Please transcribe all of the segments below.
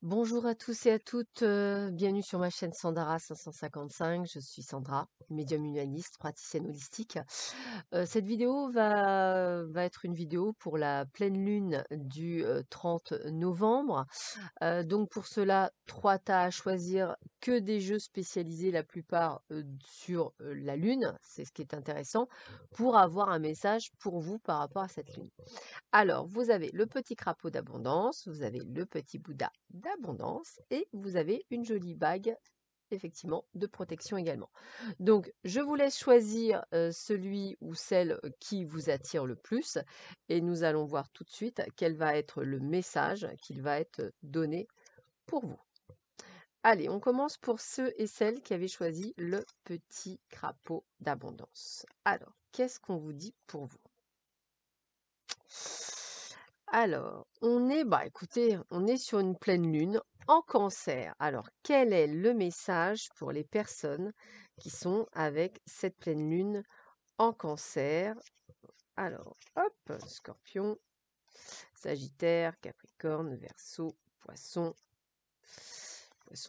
Bonjour à tous et à toutes, bienvenue sur ma chaîne Sandara 555. Je suis Sandra, médium humaniste, praticienne holistique. Cette vidéo va être une vidéo pour la pleine lune du 30 novembre. Donc pour cela, 3 tas à choisir, que des jeux spécialisés la plupart sur la lune, c'est ce qui est intéressant, pour avoir un message pour vous par rapport à cette lune. Alors, vous avez le petit crapaud d'abondance, vous avez le petit Bouddha d'abondance et vous avez une jolie bague, effectivement, de protection également. Donc, je vous laisse choisir celui ou celle qui vous attire le plus et nous allons voir tout de suite quel va être le message qu'il va être donné pour vous. Allez, on commence pour ceux et celles qui avaient choisi le petit crapaud d'abondance. Alors, qu'est-ce qu'on vous dit pour vous? Alors, écoutez, on est sur une pleine lune en Cancer. Alors, quel est le message pour les personnes qui sont avec cette pleine lune en Cancer? Alors, hop, Scorpion, Sagittaire, Capricorne, Verseau, Poisson,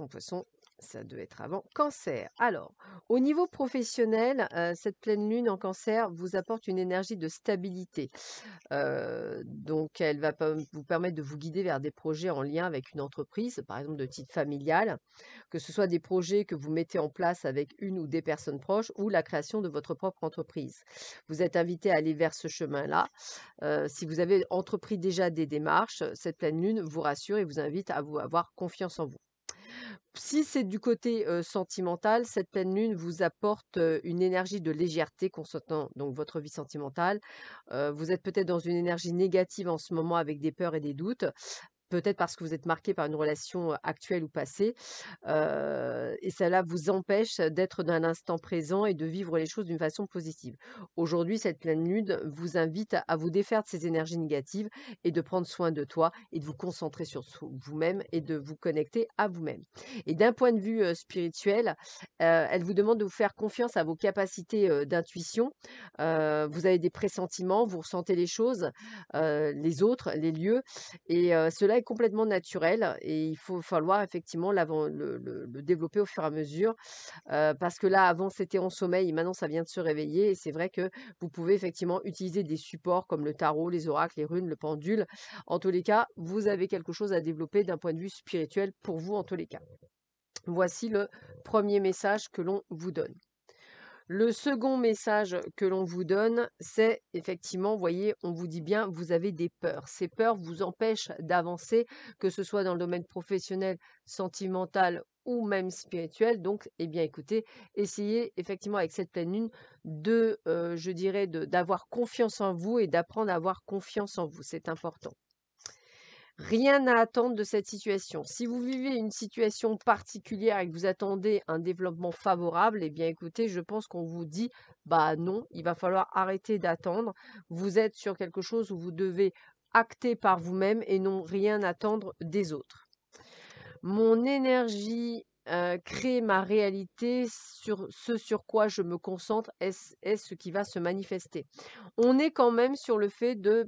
Poisson, ça doit être avant. Cancer. Alors, au niveau professionnel, cette pleine lune en Cancer vous apporte une énergie de stabilité. Donc elle va vous permettre de vous guider vers des projets en lien avec une entreprise, par exemple de type familial, que ce soit des projets que vous mettez en place avec une ou des personnes proches ou la création de votre propre entreprise. Vous êtes invité à aller vers ce chemin-là. Si vous avez entrepris déjà des démarches, cette pleine lune vous rassure et vous invite à vous avoir confiance en vous. Si c'est du côté, sentimental, cette pleine lune vous apporte, une énergie de légèreté concernant donc votre vie sentimentale. Vous êtes peut-être dans une énergie négative en ce moment avec des peurs et des doutes. Peut-être parce que vous êtes marqué par une relation, actuelle ou passée, et cela vous empêche d'être dans l'instant présent et de vivre les choses d'une façon positive. Aujourd'hui, cette pleine lune vous invite à vous défaire de ces énergies négatives et de prendre soin de toi et de vous concentrer sur vous-même et de vous connecter à vous-même. Et d'un point de vue, spirituel, elle vous demande de vous faire confiance à vos capacités, d'intuition. Vous avez des pressentiments, vous ressentez les choses, les autres, les lieux et cela est complètement naturel et il faut falloir effectivement le développer au fur et à mesure, parce que là, avant, c'était en sommeil et maintenant ça vient de se réveiller et c'est vrai que vous pouvez effectivement utiliser des supports comme le tarot, les oracles, les runes, le pendule. En tous les cas, vous avez quelque chose à développer d'un point de vue spirituel pour vous en tous les cas. Voici le premier message que l'on vous donne. Le second message que l'on vous donne, c'est effectivement, vous voyez, on vous dit bien, vous avez des peurs. Ces peurs vous empêchent d'avancer, que ce soit dans le domaine professionnel, sentimental ou même spirituel. Donc, eh bien, écoutez, essayez effectivement avec cette pleine lune de, je dirais, d'avoir confiance en vous et d'apprendre à avoir confiance en vous. C'est important. Rien à attendre de cette situation. Si vous vivez une situation particulière et que vous attendez un développement favorable, eh bien écoutez, je pense qu'on vous dit, bah non, il va falloir arrêter d'attendre. Vous êtes sur quelque chose où vous devez acter par vous-même et non rien attendre des autres. Mon énergie crée ma réalité, sur ce sur quoi je me concentre est ce qui va se manifester. On est quand même sur le fait de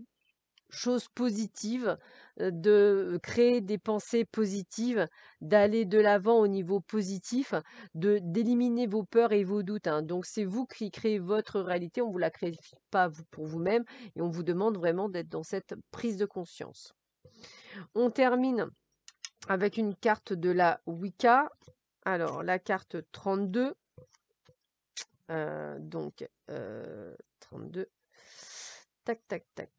choses positives, de créer des pensées positives, d'aller de l'avant au niveau positif, d'éliminer vos peurs et vos doutes, hein. Donc c'est vous qui créez votre réalité, on ne vous la crée pas vous pour vous-même et on vous demande vraiment d'être dans cette prise de conscience. On termine avec une carte de la Wicca. Alors la carte 32, donc 32, tac tac tac.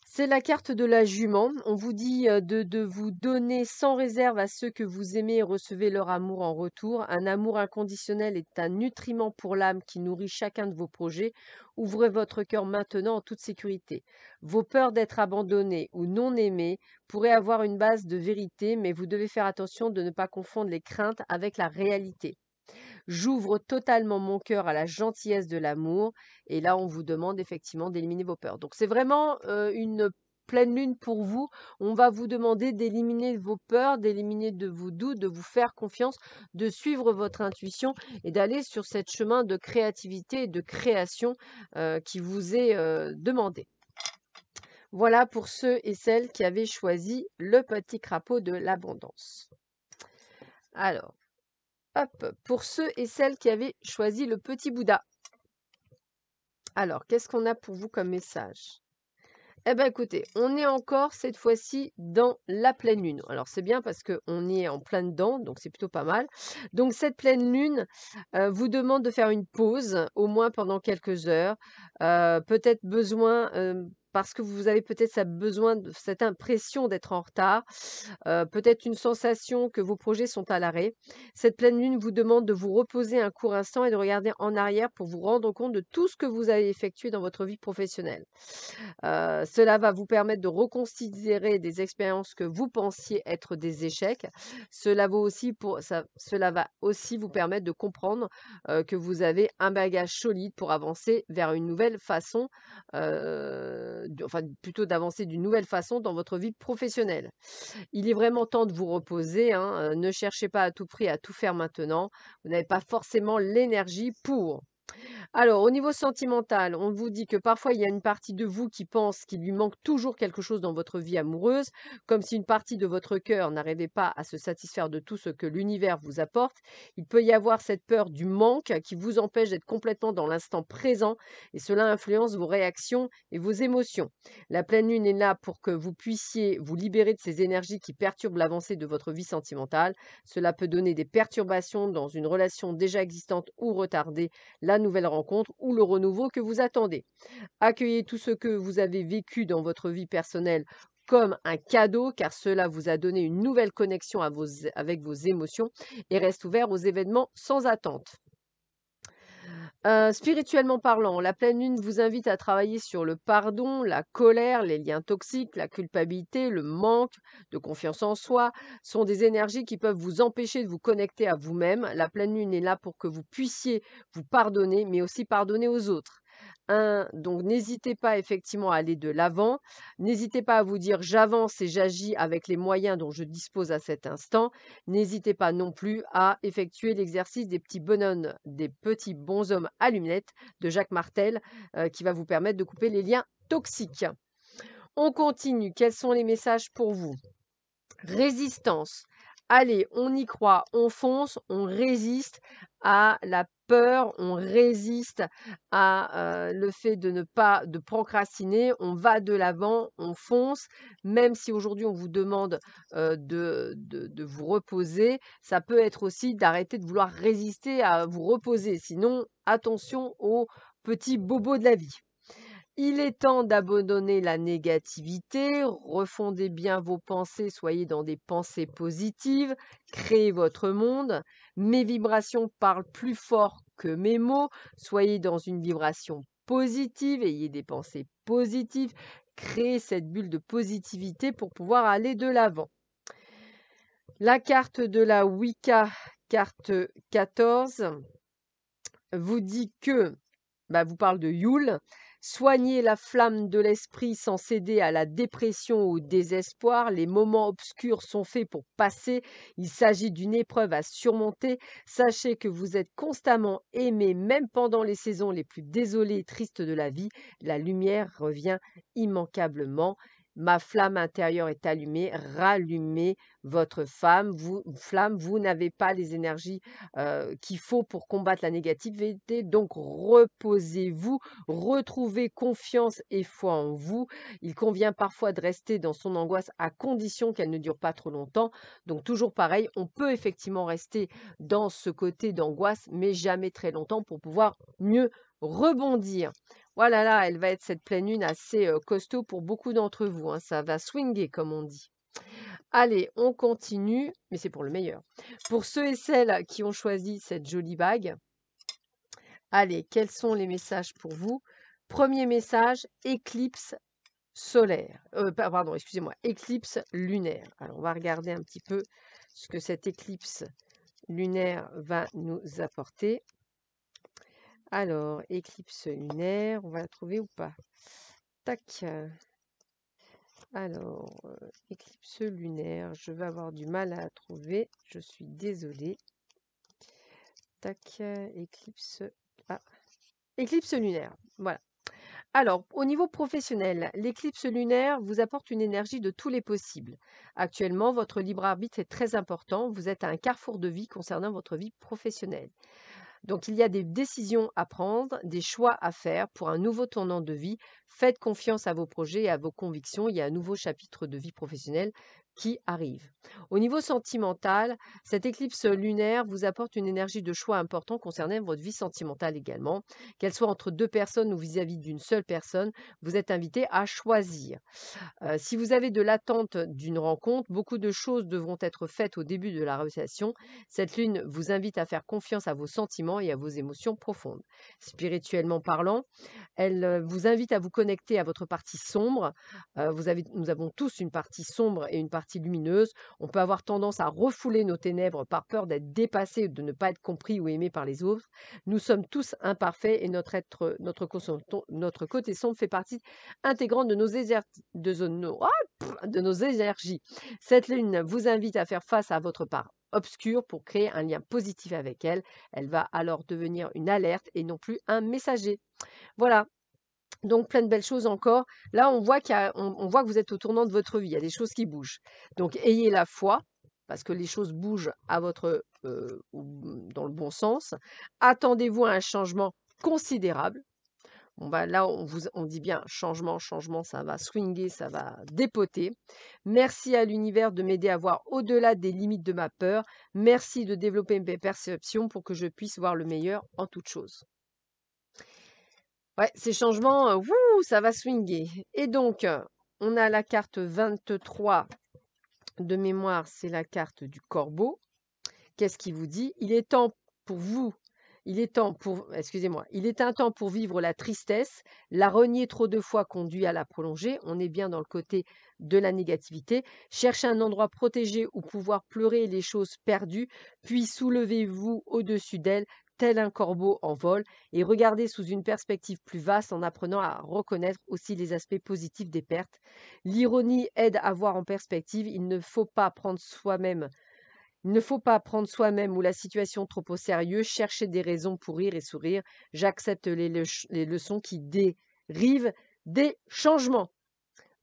C'est la carte de la jument. On vous dit de vous donner sans réserve à ceux que vous aimez et recevez leur amour en retour. Un amour inconditionnel est un nutriment pour l'âme qui nourrit chacun de vos projets. Ouvrez votre cœur maintenant en toute sécurité. Vos peurs d'être abandonné ou non aimé pourraient avoir une base de vérité, mais vous devez faire attention de ne pas confondre les craintes avec la réalité. J'ouvre totalement mon cœur à la gentillesse de l'amour. Et là, on vous demande effectivement d'éliminer vos peurs. Donc, c'est vraiment une pleine lune pour vous. On va vous demander d'éliminer vos peurs, d'éliminer de vos doutes, de vous faire confiance, de suivre votre intuition et d'aller sur cette chemin de créativité et de création qui vous est demandé. Voilà pour ceux et celles qui avaient choisi le petit crapaud de l'abondance. Alors, hop, pour ceux et celles qui avaient choisi le petit Bouddha. Alors, qu'est-ce qu'on a pour vous comme message? Eh bien, écoutez, on est encore cette fois-ci dans la pleine lune. Alors, c'est bien parce qu'on y est en plein dedans, donc c'est plutôt pas mal. Donc, cette pleine lune vous demande de faire une pause, au moins pendant quelques heures. Peut-être besoin, parce que vous avez peut-être besoin de cette impression d'être en retard, peut-être une sensation que vos projets sont à l'arrêt. Cette pleine lune vous demande de vous reposer un court instant et de regarder en arrière pour vous rendre compte de tout ce que vous avez effectué dans votre vie professionnelle. Cela va vous permettre de reconsidérer des expériences que vous pensiez être des échecs. Cela va aussi vous permettre de comprendre que vous avez un bagage solide pour avancer vers une nouvelle façon, enfin plutôt d'avancer d'une nouvelle façon dans votre vie professionnelle. Il est vraiment temps de vous reposer, hein, ne cherchez pas à tout prix à tout faire maintenant. Vous n'avez pas forcément l'énergie pour. Alors, au niveau sentimental, on vous dit que parfois il y a une partie de vous qui pense qu'il lui manque toujours quelque chose dans votre vie amoureuse, comme si une partie de votre cœur n'arrivait pas à se satisfaire de tout ce que l'univers vous apporte. Il peut y avoir cette peur du manque qui vous empêche d'être complètement dans l'instant présent et cela influence vos réactions et vos émotions. La pleine lune est là pour que vous puissiez vous libérer de ces énergies qui perturbent l'avancée de votre vie sentimentale. Cela peut donner des perturbations dans une relation déjà existante ou retarder la nouvelle rencontre ou le renouveau que vous attendez. Accueillez tout ce que vous avez vécu dans votre vie personnelle comme un cadeau, car cela vous a donné une nouvelle connexion avec vos émotions et reste ouvert aux événements sans attente. Spirituellement parlant, la pleine lune vous invite à travailler sur le pardon, la colère, les liens toxiques, la culpabilité, le manque de confiance en soi sont des énergies qui peuvent vous empêcher de vous connecter à vous-même. La pleine lune est là pour que vous puissiez vous pardonner, mais aussi pardonner aux autres. Donc n'hésitez pas effectivement à aller de l'avant. N'hésitez pas à vous dire j'avance et j'agis avec les moyens dont je dispose à cet instant. N'hésitez pas non plus à effectuer l'exercice des petits bonshommes à lunettes de Jacques Martel, qui va vous permettre de couper les liens toxiques. On continue. Quels sont les messages pour vous? Résistance. Allez, on y croit, on fonce, on résiste à la peur, on résiste à le fait de procrastiner, on va de l'avant, on fonce, même si aujourd'hui on vous demande de vous reposer, ça peut être aussi d'arrêter de vouloir résister à vous reposer. Sinon, attention aux petits bobos de la vie. Il est temps d'abandonner la négativité, refondez bien vos pensées, soyez dans des pensées positives, créez votre monde. Mes vibrations parlent plus fort que mes mots, soyez dans une vibration positive, ayez des pensées positives, créez cette bulle de positivité pour pouvoir aller de l'avant. La carte de la Wicca, carte 14, vous dit que vous parle de Yule. Soigner la flamme de l'esprit sans céder à la dépression ou au désespoir. Les moments obscurs sont faits pour passer. Il s'agit d'une épreuve à surmonter. Sachez que vous êtes constamment aimé, même pendant les saisons les plus désolées et tristes de la vie. La lumière revient immanquablement. Ma flamme intérieure est allumée. Rallumez votre flamme. Vous n'avez pas les énergies qu'il faut pour combattre la négativité. Donc, reposez-vous, retrouvez confiance et foi en vous. Il convient parfois de rester dans son angoisse à condition qu'elle ne dure pas trop longtemps. Donc, toujours pareil, on peut effectivement rester dans ce côté d'angoisse, mais jamais très longtemps pour pouvoir mieux rebondir. Voilà, là, elle va être cette pleine lune assez costaud pour beaucoup d'entre vous, hein. Ça va swinger, comme on dit. Allez, on continue, mais c'est pour le meilleur. Pour ceux et celles qui ont choisi cette jolie bague, allez, quels sont les messages pour vous? Premier message, éclipse solaire. Pardon, excusez-moi, éclipse lunaire. Alors, on va regarder un petit peu ce que cette éclipse lunaire va nous apporter. Alors, éclipse lunaire, on va la trouver ou pas? Tac. Alors, éclipse lunaire, je vais avoir du mal à la trouver, je suis désolée. Tac, éclipse... Ah, éclipse lunaire, voilà. Alors, au niveau professionnel, l'éclipse lunaire vous apporte une énergie de tous les possibles. Actuellement, votre libre arbitre est très important. Vous êtes à un carrefour de vie concernant votre vie professionnelle. Donc, il y a des décisions à prendre, des choix à faire pour un nouveau tournant de vie. Faites confiance à vos projets et à vos convictions. Il y a un nouveau chapitre de vie professionnelle qui arrive. Au niveau sentimental, cette éclipse lunaire vous apporte une énergie de choix important concernant votre vie sentimentale également. Qu'elle soit entre deux personnes ou vis-à-vis d'une seule personne, vous êtes invité à choisir. Si vous avez de l'attente d'une rencontre, beaucoup de choses devront être faites au début de la relation. Cette lune vous invite à faire confiance à vos sentiments et à vos émotions profondes. Spirituellement parlant, elle vous invite à vous connecter à votre partie sombre. Nous avons tous une partie sombre et une partie lumineuse. On peut avoir tendance à refouler nos ténèbres par peur d'être dépassé ou de ne pas être compris ou aimé par les autres. Nous sommes tous imparfaits et notre côté sombre fait partie intégrante de nos énergies. Cette lune vous invite à faire face à votre part obscure pour créer un lien positif avec elle. Elle va alors devenir une alerte et non plus un messager. Voilà, donc plein de belles choses encore. Là, on voit on voit que vous êtes au tournant de votre vie. Il y a des choses qui bougent. Donc ayez la foi, parce que les choses bougent dans le bon sens. Attendez-vous à un changement considérable. Bon, bah, là, on dit bien changement, changement, ça va swinguer, ça va dépoter. Merci à l'univers de m'aider à voir au-delà des limites de ma peur. Merci de développer mes perceptions pour que je puisse voir le meilleur en toute chose. Ouais, ces changements, wouh, ça va swinguer. Et donc, on a la carte 23 de mémoire, c'est la carte du corbeau. Qu'est-ce qui vous dit? Il est temps pour vous, il est un temps pour vivre la tristesse. La renier trop de fois conduit à la prolonger. On est bien dans le côté de la négativité. Cherchez un endroit protégé où pouvoir pleurer les choses perdues, puis soulevez-vous au-dessus d'elles, tel un corbeau en vol, et regardez sous une perspective plus vaste en apprenant à reconnaître aussi les aspects positifs des pertes. L'ironie aide à voir en perspective. Il ne faut pas prendre soi-même ou la situation trop au sérieux, chercher des raisons pour rire et sourire. J'accepte les leçons qui dérivent des changements.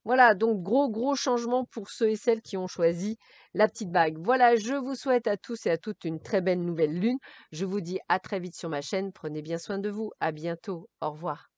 Voilà, donc gros changement pour ceux et celles qui ont choisi la petite bague. Voilà, je vous souhaite à tous et à toutes une très belle nouvelle lune. Je vous dis à très vite sur ma chaîne. Prenez bien soin de vous. À bientôt. Au revoir.